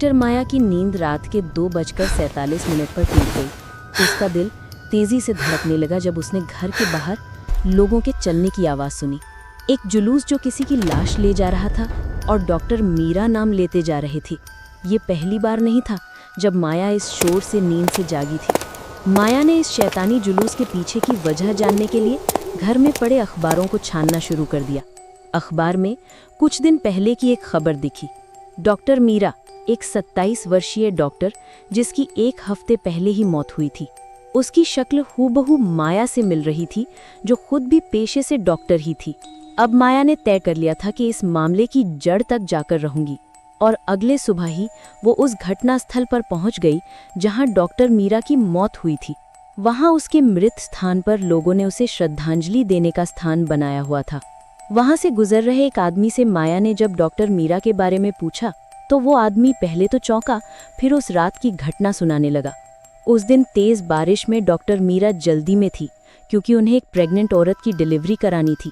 Doctor माया की नींद रात के 2:47 पर टूट गई। उसका दिल तेजी से धड़कने लगा जब उसने घर के बाहर लोगों के चलने की आवाज़ सुनी। एक जुलूस जो किसी की लाश ले जा रहा था और डॉक्टर मीरा नाम लेते जा रहे थे। ये पहली बार नहीं था जब माया इस शोर से नींद से जागी थी। माया ने इस शैतानी जुलूस के पीछे की वजह जानने के लिए घर में पड़े अखबारों को छानना शुरू कर दिया। अखबार में कुछ दिन पहले की एक खबर दिखी। डॉक्टर मीरा, एक 27 वर्षीय डॉक्टर जिसकी एक हफ्ते पहले ही मौत हुई थी। उसकी शक्ल हूबहू माया से मिल रही थी, जो खुद भी पेशे से डॉक्टर ही थी। अब माया ने तय कर लिया था कि इस मामले की जड़ तक जाकर रहूंगी, और अगले सुबह ही वो उस घटना स्थल पर पहुंच गई जहां डॉक्टर मीरा की मौत हुई थी। वहां उसके मृत स्थान पर लोगों ने उसे श्रद्धांजलि देने का स्थान बनाया हुआ था। वहां से गुजर रहे एक आदमी से माया ने जब डॉक्टर मीरा के बारे में पूछा तो वो आदमी पहले तो चौंका, फिर उस रात की घटना सुनाने लगा। उस दिन तेज बारिश में डॉक्टर मीरा जल्दी में थी क्योंकि उन्हें एक प्रेग्नेंट औरत की डिलीवरी करानी थी।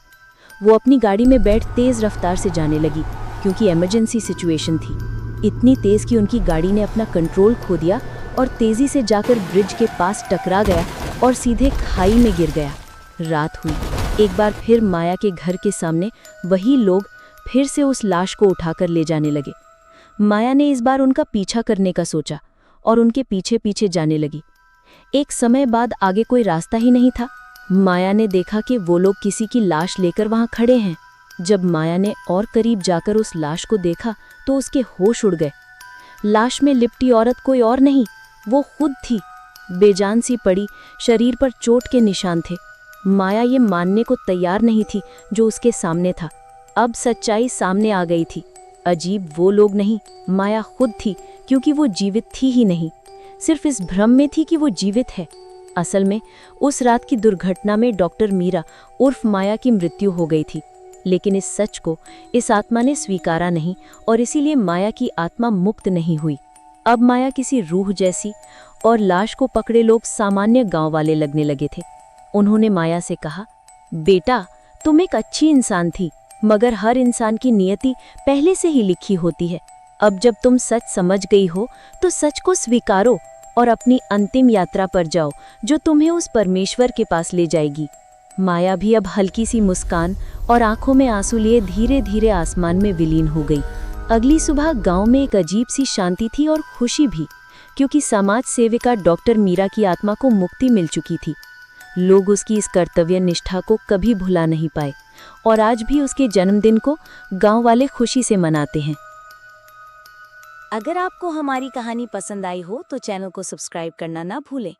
वो अपनी गाड़ी में बैठ तेज रफ्तार से जाने लगी क्योंकि इमरजेंसी सिचुएशन थी। इतनी तेज कि उनकी गाड़ी ने अपना कंट्रोल खो दिया और तेजी से जाकर ब्रिज के पास टकरा गया और सीधे खाई में गिर गया। रात हुई। एक बार फिर माया के घर के सामने वही लोग फिर से उस लाश को उठाकर ले जाने लगे। माया ने इस बार उनका पीछा करने का सोचा और उनके पीछे पीछे जाने लगी। एक समय बाद आगे कोई रास्ता ही नहीं था। माया ने देखा कि वो लोग किसी की लाश लेकर वहां खड़े हैं। जब माया ने और करीब जाकर उस लाश को देखा तो उसके होश उड़ गए। लाश में लिपटी औरत कोई और नहीं, वो खुद थी। बेजान सी पड़ी, शरीर पर चोट के निशान थे। माया ये मानने को तैयार नहीं थी जो उसके सामने था। अब सच्चाई सामने आ गई थी। अजीब वो लोग नहीं, माया खुद थी, क्योंकि वो जीवित थी ही नहीं, सिर्फ इस भ्रम में थी कि वो जीवित है। असल में उस रात की दुर्घटना में डॉक्टर मीरा उर्फ माया की मृत्यु हो गई थी, लेकिन इस सच को इस आत्मा ने स्वीकारा नहीं और इसीलिए माया की आत्मा मुक्त नहीं हुई। अब माया किसी रूह जैसी और लाश को पकड़े लोग सामान्य गांव वाले लगने लगे थे। उन्होंने माया से कहा, बेटा, तुम एक अच्छी इंसान थी, मगर हर इंसान की नियति पहले से ही लिखी होती है। अब जब तुम सच समझ गई हो तो सच को स्वीकारो और अपनी अंतिम यात्रा पर जाओ जो तुम्हें उस परमेश्वर के पास ले जाएगी। माया भी अब हल्की सी मुस्कान और आंखों में आंसू लिए धीरे धीरे आसमान में विलीन हो गई। अगली सुबह गांव में एक अजीब सी शांति थी और खुशी भी, क्योंकि समाज सेविका डॉक्टर मीरा की आत्मा को मुक्ति मिल चुकी थी। लोग उसकी इस कर्तव्य निष्ठा को कभी भुला नहीं पाए और आज भी उसके जन्मदिन को गांव वाले खुशी से मनाते हैं। अगर आपको हमारी कहानी पसंद आई हो तो चैनल को सब्सक्राइब करना ना भूलें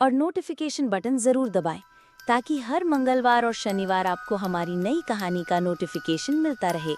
और नोटिफिकेशन बटन ज़रूर दबाएं ताकि हर मंगलवार और शनिवार आपको हमारी नई कहानी का नोटिफिकेशन मिलता रहे।